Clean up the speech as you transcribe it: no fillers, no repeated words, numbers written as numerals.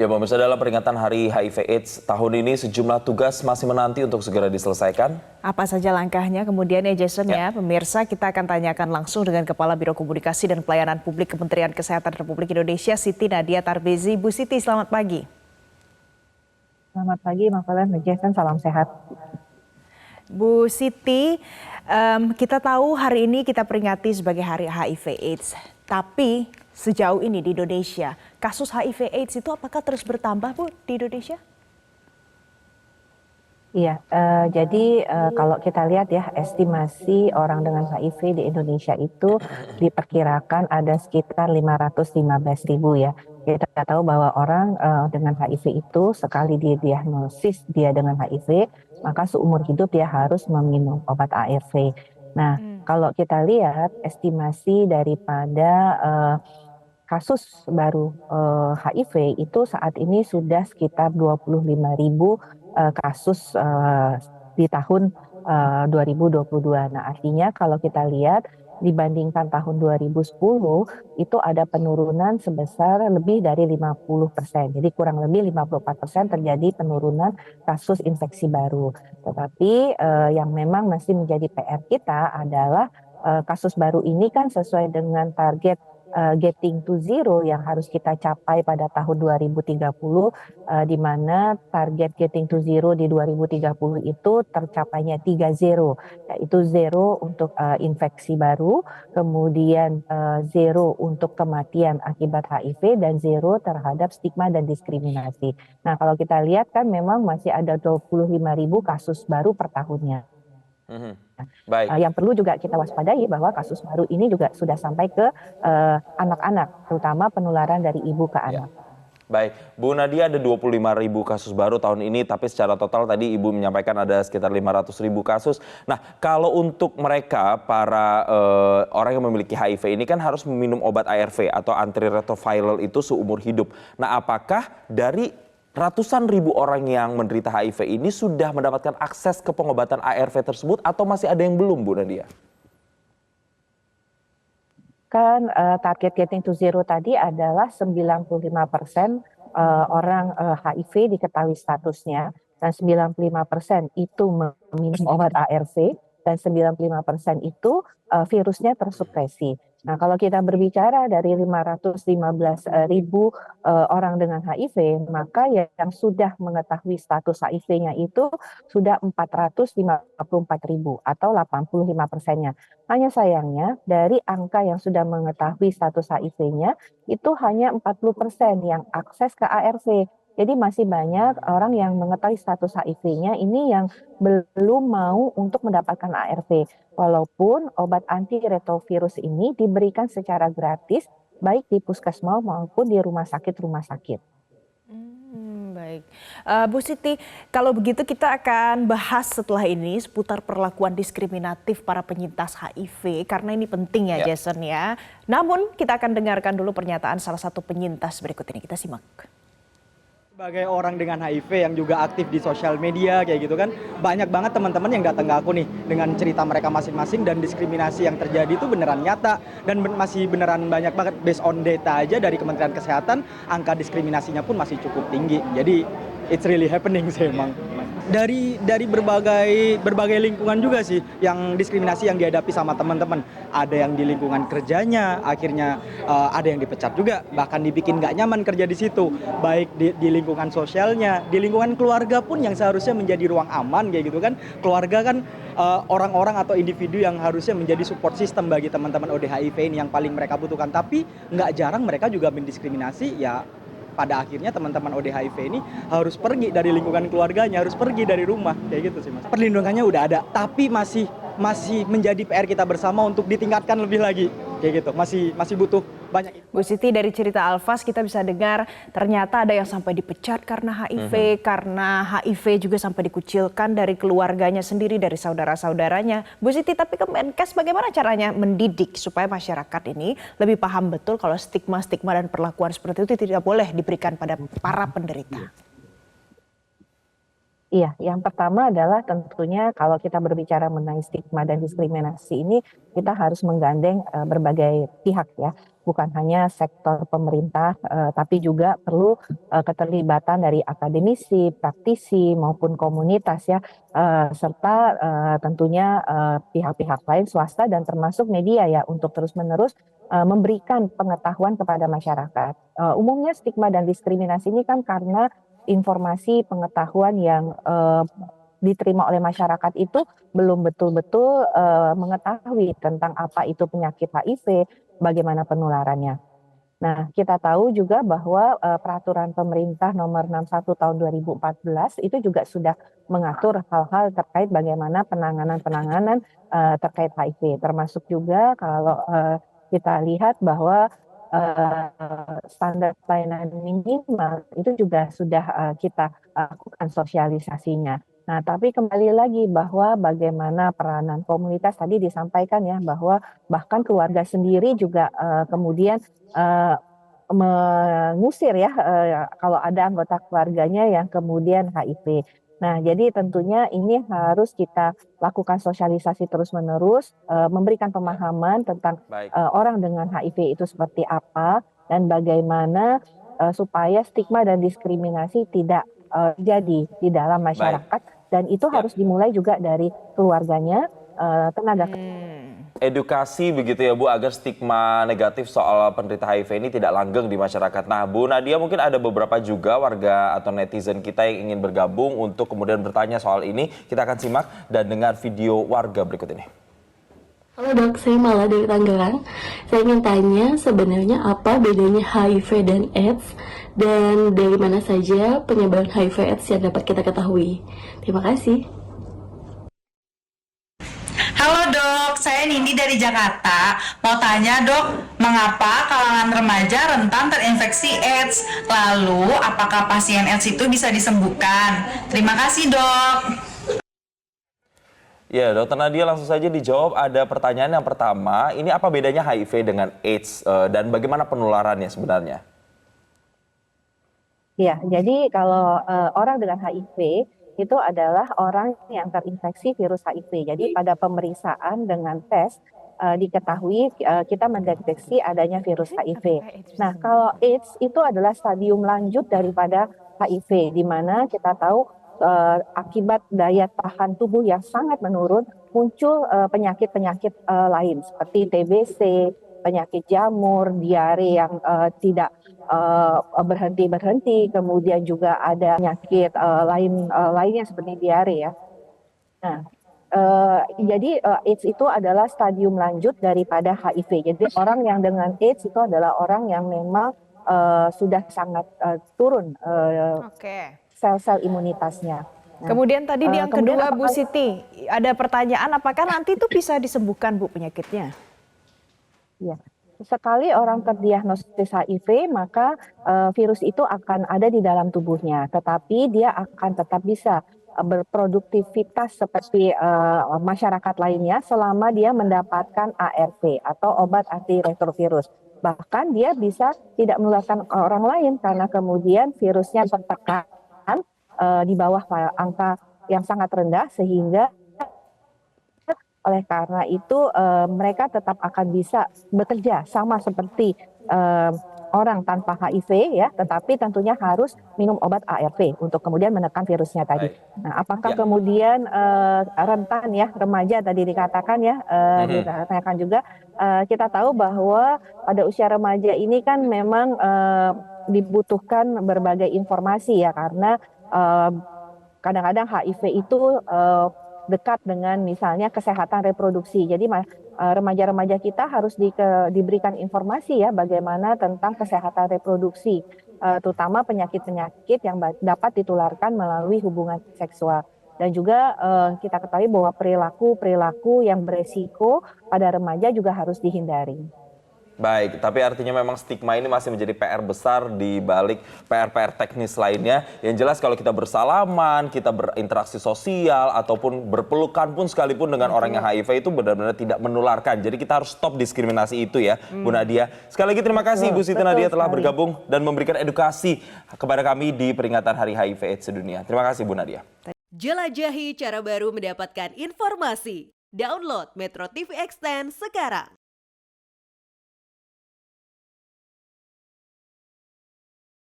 Ya, pemirsa, dalam peringatan Hari HIV/AIDS tahun ini sejumlah tugas masih menanti untuk segera diselesaikan. Apa saja langkahnya kemudian ya Jason Ya. ya, pemirsa kita akan tanyakan langsung dengan Kepala Biro Komunikasi dan Pelayanan Publik Kementerian Kesehatan Republik Indonesia, Siti Nadia Tarmizi. Bu Siti, selamat pagi. Selamat pagi, Makalan, Jason, salam sehat. Bu Siti, kita tahu hari ini kita peringati sebagai Hari HIV/AIDS. Tapi sejauh ini di Indonesia, kasus HIV/AIDS itu apakah terus bertambah, Bu, di Indonesia? Iya, jadi kalau kita lihat ya, estimasi orang dengan HIV di Indonesia itu diperkirakan ada sekitar 515.000 ya. Kita tahu bahwa orang dengan HIV itu sekali didiagnosis dia dengan HIV, maka seumur hidup dia harus meminum obat ARV. Nah, kalau kita lihat estimasi daripada kasus baru HIV itu saat ini sudah sekitar 25.000 kasus di tahun 2022. Nah, artinya kalau kita lihat dibandingkan tahun 2010 itu ada penurunan sebesar lebih dari 50%. Jadi kurang lebih 54% terjadi penurunan kasus infeksi baru. Tetapi yang memang masih menjadi PR kita adalah kasus baru ini kan sesuai dengan target getting to zero yang harus kita capai pada tahun 2030, di mana target getting to zero di 2030 itu tercapainya 3 zero, yaitu zero untuk infeksi baru, kemudian zero untuk kematian akibat HIV, dan zero terhadap stigma dan diskriminasi. Nah, kalau kita lihat kan memang masih ada 25.000 kasus baru per tahunnya. Baik. Yang perlu juga kita waspadai bahwa kasus baru ini juga sudah sampai ke anak-anak, terutama penularan dari ibu ke anak. Baik, Bu Nadia, ada 25.000 kasus baru tahun ini, tapi secara total tadi Ibu menyampaikan ada sekitar 500.000 kasus. Nah, kalau untuk mereka, para orang yang memiliki HIV ini kan harus meminum obat ARV atau antiretroviral itu seumur hidup. Nah, apakah dari ratusan ribu orang yang menderita HIV ini sudah mendapatkan akses ke pengobatan ARV tersebut atau masih ada yang belum, Bu Nadia? Kan target getting to zero tadi adalah 95% orang HIV diketahui statusnya, dan 95% itu meminum obat ARV, dan 95% itu virusnya tersupresi. Nah, kalau kita berbicara dari 515.000 orang dengan HIV, maka yang sudah mengetahui status HIV-nya itu sudah 454.000 atau 85%-nya. Hanya sayangnya dari angka yang sudah mengetahui status HIV-nya itu hanya 40% yang akses ke ARV. Jadi masih banyak orang yang mengetahui status HIV-nya ini yang belum mau untuk mendapatkan ARV. Walaupun obat antiretrovirus ini diberikan secara gratis baik di puskesmas maupun di rumah sakit. Baik, Bu Siti, kalau begitu kita akan bahas setelah ini seputar perlakuan diskriminatif para penyintas HIV, karena ini penting ya Jason ya. Namun kita akan dengarkan dulu pernyataan salah satu penyintas berikut ini, kita simak. Sebagai orang dengan HIV yang juga aktif di sosial media kayak gitu kan, banyak banget teman-teman yang datang ke aku nih dengan cerita mereka masing-masing, dan diskriminasi yang terjadi itu beneran nyata dan masih beneran banyak banget. Based on data aja dari Kementerian Kesehatan, angka diskriminasinya pun masih cukup tinggi. Jadi it's really happening sih emang. Dari berbagai lingkungan juga sih yang diskriminasi yang dihadapi sama teman-teman. Ada yang di lingkungan kerjanya, akhirnya ada yang dipecat juga, bahkan dibikin nggak nyaman kerja di situ. Baik di lingkungan sosialnya, di lingkungan keluarga pun yang seharusnya menjadi ruang aman kayak gitu kan. Keluarga kan orang-orang atau individu yang harusnya menjadi support system bagi teman-teman ODHIV ini yang paling mereka butuhkan. Tapi nggak jarang mereka juga mendiskriminasi ya. Pada akhirnya teman-teman ODHIV ini harus pergi dari lingkungan keluarganya, harus pergi dari rumah, kayak gitu sih Mas. Perlindungannya udah ada, tapi masih menjadi PR kita bersama untuk ditingkatkan lebih lagi, kayak gitu. Masih butuh banyak. Bu Siti, dari cerita Alfas kita bisa dengar ternyata ada yang sampai dipecat karena HIV, karena HIV juga sampai dikucilkan dari keluarganya sendiri, dari saudara-saudaranya. Bu Siti, tapi Kemenkes bagaimana caranya mendidik supaya masyarakat ini lebih paham betul kalau stigma-stigma dan perlakuan seperti itu tidak boleh diberikan pada para penderita? Iya, yang pertama adalah tentunya kalau kita berbicara mengenai stigma dan diskriminasi ini, kita harus menggandeng berbagai pihak ya. bukan hanya sektor pemerintah, tapi juga perlu keterlibatan dari akademisi, praktisi maupun komunitas ya, serta tentunya pihak-pihak lain swasta dan termasuk media ya untuk terus-menerus memberikan pengetahuan kepada masyarakat. Umumnya stigma dan diskriminasi ini kan karena informasi pengetahuan yang diterima oleh masyarakat itu belum betul-betul mengetahui tentang apa itu penyakit HIV, bagaimana penularannya. Nah, kita tahu juga bahwa peraturan pemerintah nomor 61 tahun 2014 itu juga sudah mengatur hal-hal terkait bagaimana penanganan terkait HIV, termasuk juga kalau kita lihat bahwa standar pelayanan minimal itu juga sudah kita lakukan sosialisasinya. Nah, tapi kembali lagi bahwa bagaimana peranan komunitas tadi disampaikan ya, bahwa bahkan keluarga sendiri juga kemudian mengusir ya kalau ada anggota keluarganya yang kemudian HIV. Nah, jadi tentunya ini harus kita lakukan sosialisasi terus-menerus, memberikan pemahaman tentang Baik. orang dengan HIV itu seperti apa dan bagaimana supaya stigma dan diskriminasi tidak jadi di dalam masyarakat dan itu harus dimulai juga dari keluarganya, tenaga Edukasi begitu ya Bu, agar stigma negatif soal penderita HIV ini tidak langgeng di masyarakat. Nah Bu Nadia, mungkin ada beberapa juga warga atau netizen kita yang ingin bergabung untuk kemudian bertanya soal ini. Kita akan simak dan dengar video warga berikut ini. Halo dok, saya Mala dari Tangerang. Saya ingin tanya sebenarnya apa bedanya HIV dan AIDS dan dari mana saja penyebaran HIV/AIDS yang dapat kita ketahui. Terima kasih. Halo dok, saya Nindi dari Jakarta. Mau tanya dok, mengapa kalangan remaja rentan terinfeksi AIDS? Lalu, apakah pasien AIDS itu bisa disembuhkan? Terima kasih dok. Ya, Dokter Nadia langsung saja dijawab. Ada pertanyaan yang pertama, ini apa bedanya HIV dengan AIDS dan bagaimana penularannya sebenarnya? Ya, jadi kalau orang dengan HIV itu adalah orang yang terinfeksi virus HIV. Jadi pada pemeriksaan dengan tes diketahui kita mendeteksi adanya virus HIV. Nah, kalau AIDS itu adalah stadium lanjut daripada HIV, di mana kita tahu akibat daya tahan tubuh yang sangat menurun, muncul penyakit-penyakit lain seperti TBC, penyakit jamur, diare yang tidak berhenti-berhenti, kemudian juga ada penyakit lainnya seperti diare ya. Nah, jadi AIDS itu adalah stadium lanjut daripada HIV. Jadi orang yang dengan AIDS itu adalah orang yang memang sudah sangat turun sel-sel imunitasnya. Nah, Kemudian tadi yang kedua Bu apakah- Siti, ada pertanyaan apakah nanti itu bisa disembuhkan Bu penyakitnya? Ya, sekali orang terdiagnosis HIV, maka virus itu akan ada di dalam tubuhnya, tetapi dia akan tetap bisa berproduktivitas seperti masyarakat lainnya selama dia mendapatkan ARV atau obat antiretrovirus. Bahkan dia bisa tidak menularkan ke orang lain karena kemudian virusnya tertekan di bawah angka yang sangat rendah sehingga oleh karena itu mereka tetap akan bisa bekerja sama seperti orang tanpa HIV ya, tetapi tentunya harus minum obat ARV untuk kemudian menekan virusnya tadi. Nah, apakah kemudian rentan ya remaja tadi dikatakan ya, ditanyakan juga, kita tahu bahwa pada usia remaja ini kan memang dibutuhkan berbagai informasi ya karena kadang-kadang HIV itu dekat dengan misalnya kesehatan reproduksi. Jadi remaja-remaja kita harus diberikan informasi ya bagaimana tentang kesehatan reproduksi, terutama penyakit-penyakit yang dapat ditularkan melalui hubungan seksual. Dan juga kita ketahui bahwa perilaku yang beresiko pada remaja juga harus dihindari. Baik, tapi artinya memang stigma ini masih menjadi PR besar di balik PR-PR teknis lainnya. Yang jelas kalau kita bersalaman, kita berinteraksi sosial, ataupun berpelukan pun sekalipun dengan orang yang HIV itu benar-benar tidak menularkan. Jadi kita harus stop diskriminasi itu ya, Bu Nadia. Sekali lagi terima kasih Bu Siti Nadia telah bergabung dan memberikan edukasi kepada kami di peringatan Hari HIV/AIDS sedunia. Terima kasih Bu Nadia. Jelajahi cara baru mendapatkan informasi. Download Metro TV Extend sekarang.